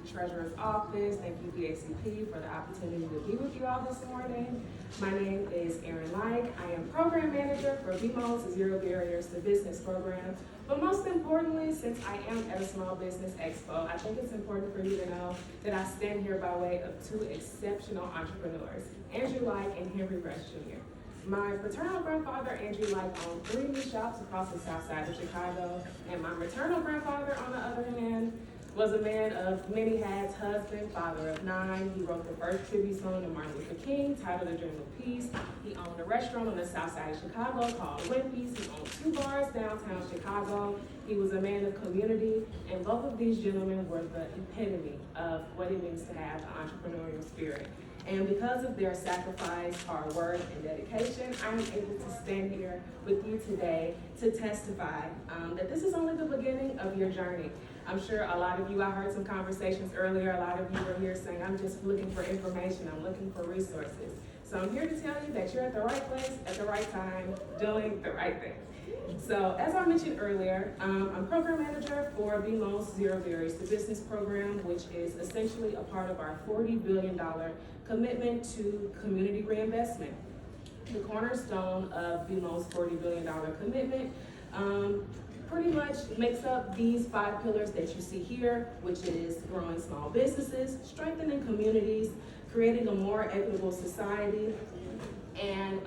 Treasurer's Office. Thank you, BACP, for the opportunity to be with you all this morning. My name is Erin Like. I am Program Manager for BMO's Zero Barriers to Business program. But most importantly, since I am at a Small Business Expo, I think it's important for you to know that I stand here by way of two exceptional entrepreneurs, Andrew Like and Henry Rush Jr. My paternal grandfather, Andrew Like, owned 3 new shops across the south side of Chicago, and my maternal grandfather, on the other hand, was a man of many hats, husband, father of 9. He wrote the first tribute song to Martin Luther King, titled A Dream of Peace. He owned a restaurant on the south side of Chicago called Wimpy's. He owned 2 bars downtown Chicago. He was a man of community, and both of these gentlemen were the epitome of what it means to have an entrepreneurial spirit. And because of their sacrifice, hard work, and dedication, I'm able to stand here with you today to testify that this is only the beginning of your journey. I'm sure a lot of you, I heard some conversations earlier, a lot of you were here saying, I'm just looking for information, I'm looking for resources. So I'm here to tell you that you're at the right place, at the right time, doing the right thing. So as I mentioned earlier, I'm Program Manager for BMO's Zero Barriers to Business program, which is essentially a part of our $40 billion commitment to community reinvestment. The cornerstone of BMO's $40 billion commitment pretty much makes up these 5 pillars that you see here, which is growing small businesses, strengthening communities, creating a more equitable society, and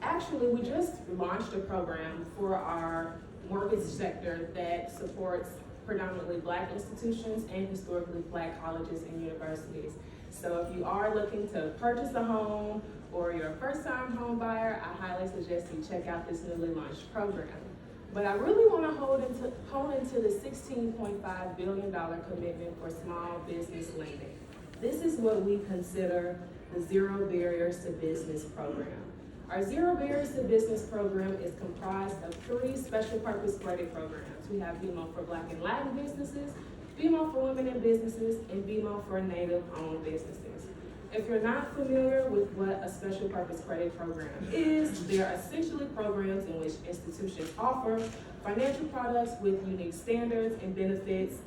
actually we just launched a program for our mortgage sector that supports predominantly Black institutions and historically Black colleges and universities. So if you are looking to purchase a home or you're a first-time home buyer, I highly suggest you check out this newly launched program. But I really want to hone into the $16.5 billion commitment for small business lending. This is what we consider the Zero Barriers to Business program. Our Zero Barriers to Business program is comprised of 3 special purpose credit programs. We have BMO for Black and Latin businesses, BMO for women in businesses, and BMO for Native-owned businesses. If you're not familiar with what a special purpose credit program is, they are essentially programs in which institutions offer financial products with unique standards and benefits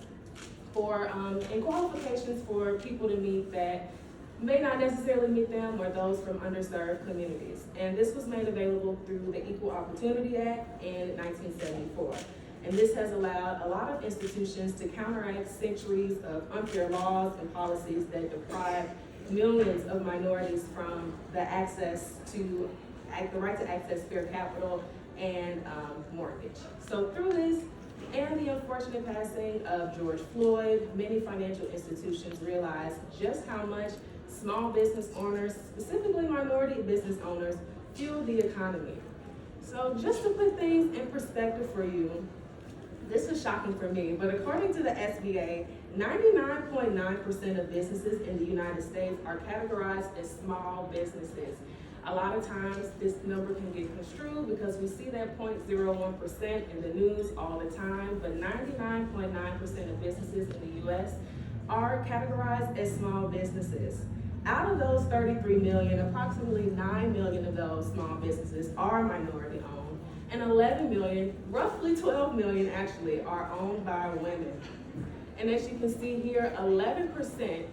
for and qualifications for people to meet that may not necessarily meet them or those from underserved communities. And this was made available through the Equal Opportunity Act in 1974. And this has allowed a lot of institutions to counteract centuries of unfair laws and policies that deprive millions of minorities from the right to access fair capital and mortgage. So through this and the unfortunate passing of George Floyd, many financial institutions realized just how much small business owners, specifically minority business owners, fuel the economy. So just to put things in perspective for you, this was shocking for me, but according to the SBA, 99.9% of businesses in the United States are categorized as small businesses. A lot of times this number can get construed because we see that 0.01% in the news all the time, but 99.9% of businesses in the US are categorized as small businesses. Out of those 33 million, approximately 9 million of those small businesses are minority owned, and 11 million, roughly 12 million actually, are owned by women. And as you can see here, 11%,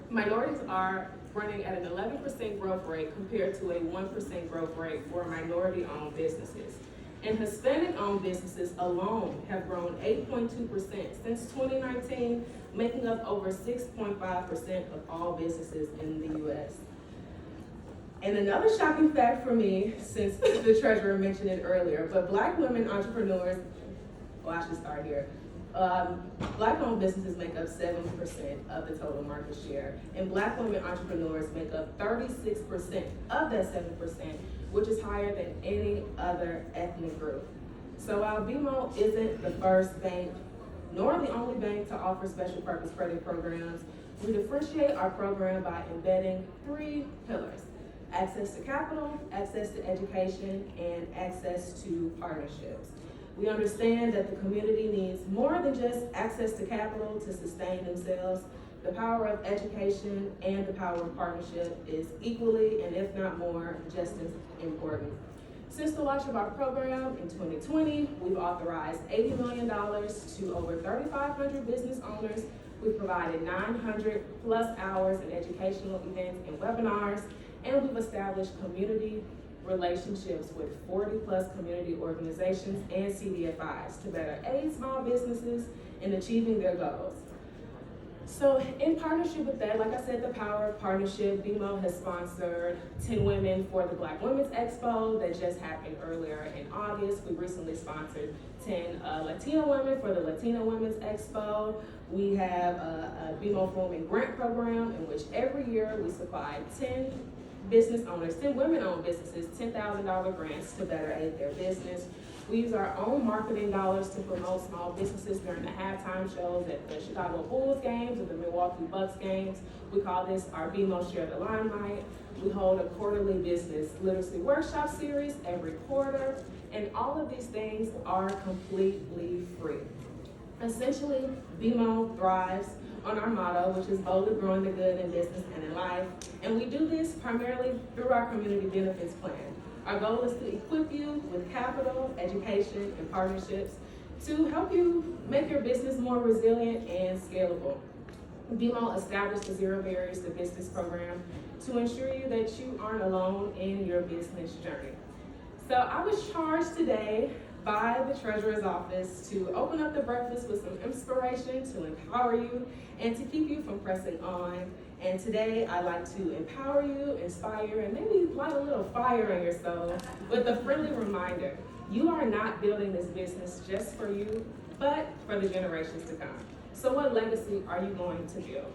minorities are running at an 11% growth rate compared to a 1% growth rate for minority-owned businesses. And Hispanic-owned businesses alone have grown 8.2% since 2019, making up over 6.5% of all businesses in the U.S. And another shocking fact for me, since the treasurer mentioned it earlier, but Black women entrepreneurs, well, I should start here. Black-owned businesses make up 7% of the total market share, and Black women entrepreneurs make up 36% of that 7%, which is higher than any other ethnic group. So while BMO isn't the first bank, nor the only bank to offer special purpose credit programs, we differentiate our program by embedding 3 pillars: access to capital, access to education, and access to partnerships. We understand that the community needs more than just access to capital to sustain themselves. The power of education and the power of partnership is equally, and if not more, just as important. Since the launch of our program in 2020, we've authorized $80 million to over 3,500 business owners We've provided 900 plus hours in educational events and webinars, and we've established community relationships with 40 plus community organizations and CDFIs to better aid small businesses in achieving their goals. So in partnership with that, like I said, the power of partnership, BMO has sponsored 10 women for the Black Women's Expo that just happened earlier in August. We recently sponsored 10 Latino women for the Latino Women's Expo. We have a BMO Women Grant Program in which every year we supply 10 business owners, 10 women-owned businesses, $10,000 grants to better aid their business. We use our own marketing dollars to promote small businesses during the halftime shows at the Chicago Bulls games or the Milwaukee Bucks games. We call this our BMO Share the Limelight. We hold a quarterly business literacy workshop series every quarter, and all of these things are completely free. Essentially, BMO thrives on our motto, which is boldly growing the good in business and in life, and we do this primarily through our community benefits plan. Our goal is to equip you with capital, education, and partnerships to help you make your business more resilient and scalable. BMO established the Zero Barriers to Business program to ensure you that you aren't alone in your business journey. So I was charged today by the Treasurer's Office to open up the breakfast with some inspiration to empower you and to keep you from pressing on. And today I'd like to empower you, inspire, and maybe light a little fire in your soul with a friendly reminder. You are not building this business just for you, but for the generations to come. So what legacy are you going to build?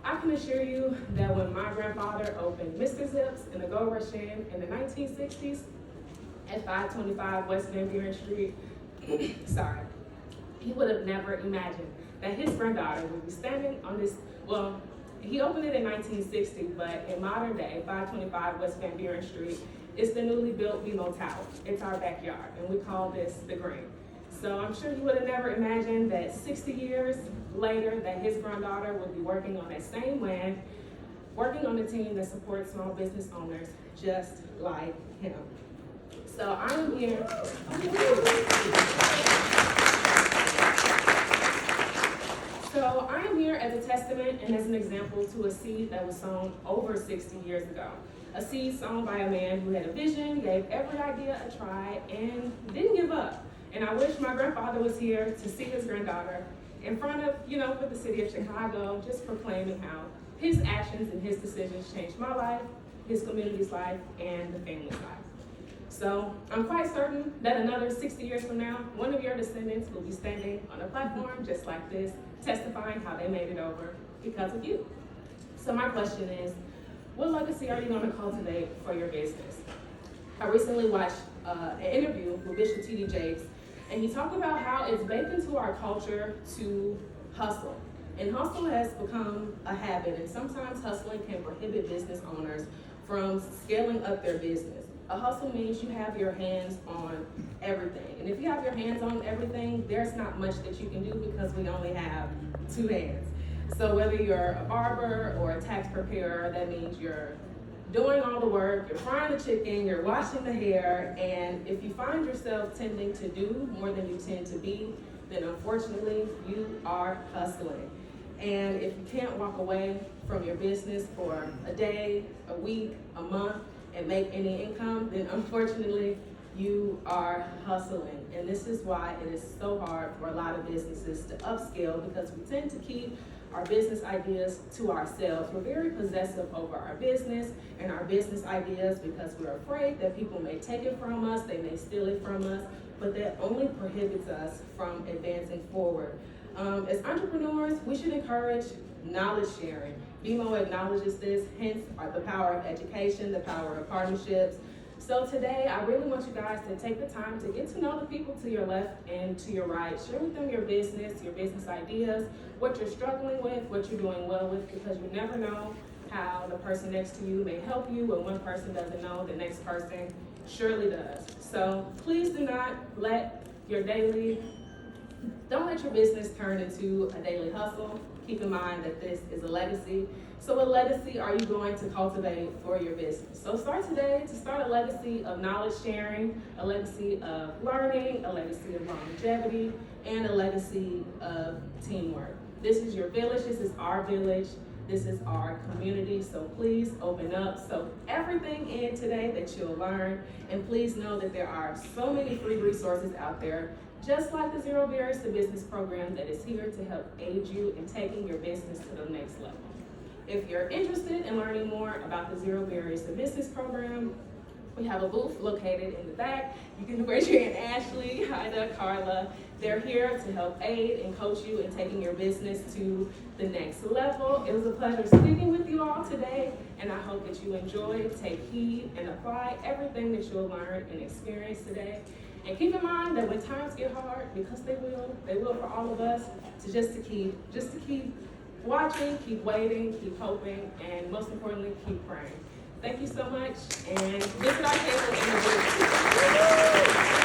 I can assure you that when my grandfather opened Mr. Zips in the Gold Rush Inn in the 1960s at 525 West Van Buren Street, he would have never imagined that his granddaughter would be standing on this, well, he opened it in 1960, but in modern day, 525 West Van Buren Street, it's the newly built BMO Tower. It's our backyard, and we call this the Green. So I'm sure he would have never imagined that 60 years later that his granddaughter would be working on that same land, working on a team that supports small business owners just like him. So I am here. So I am here as a testament and as an example to a seed that was sown over 60 years ago. A seed sown by a man who had a vision, gave every idea a try, and didn't give up. And I wish my grandfather was here to see his granddaughter in front of, with the city of Chicago, just proclaiming how his actions and his decisions changed my life, his community's life, and the family's life. So I'm quite certain that another 60 years from now, one of your descendants will be standing on a platform just like this, testifying how they made it over because of you. So my question is, what legacy are you going to cultivate for your business? I recently watched an interview with Bishop T.D. Jakes, and he talked about how it's baked into our culture to hustle. And hustle has become a habit, and sometimes hustling can prohibit business owners from scaling up their business. A hustle means you have your hands on everything. And if you have your hands on everything, there's not much that you can do because we only have two hands. So whether you're a barber or a tax preparer, that means you're doing all the work, you're frying the chicken, you're washing the hair, and if you find yourself tending to do more than you tend to be, then unfortunately you are hustling. And if you can't walk away from your business for a day, a week, a month, and make any income, then unfortunately you are hustling. And this is why it is so hard for a lot of businesses to upscale, because we tend to keep our business ideas to ourselves. We're very possessive over our business and our business ideas because we're afraid that people may take it from us, they may steal it from us, but that only prohibits us from advancing forward. As entrepreneurs, we should encourage knowledge sharing. BMO acknowledges this, hence the power of education, the power of partnerships. So today, I really want you guys to take the time to get to know the people to your left and to your right. Share with them your business ideas, what you're struggling with, what you're doing well with, because you never know how the person next to you may help you. When one person doesn't know, the next person surely does. So please do not let your business turn into a daily hustle. Keep in mind that this is a legacy. So what legacy are you going to cultivate for your business? So start today to start a legacy of knowledge sharing, a legacy of learning, a legacy of longevity, and a legacy of teamwork. This is your village, this is our village, this is our community, so please open up, soak everything in today that you'll learn, and please know that there are so many free resources out there, just like the Zero Barriers to Business program that is here to help aid you in taking your business to the next level. If you're interested in learning more about the Zero Barriers to Business program, we have a booth located in the back. You can raise your hand, Ashley, Haida, Carla. They're here to help aid and coach you in taking your business to the next level. It was a pleasure speaking with you all today, and I hope that you enjoy, take heed, and apply everything that you'll learn and experience today. And keep in mind that when times get hard, because they will for all of us, to keep watching, keep waiting, keep hoping, and most importantly, keep praying. Thank you so much, and visit our table in the booth.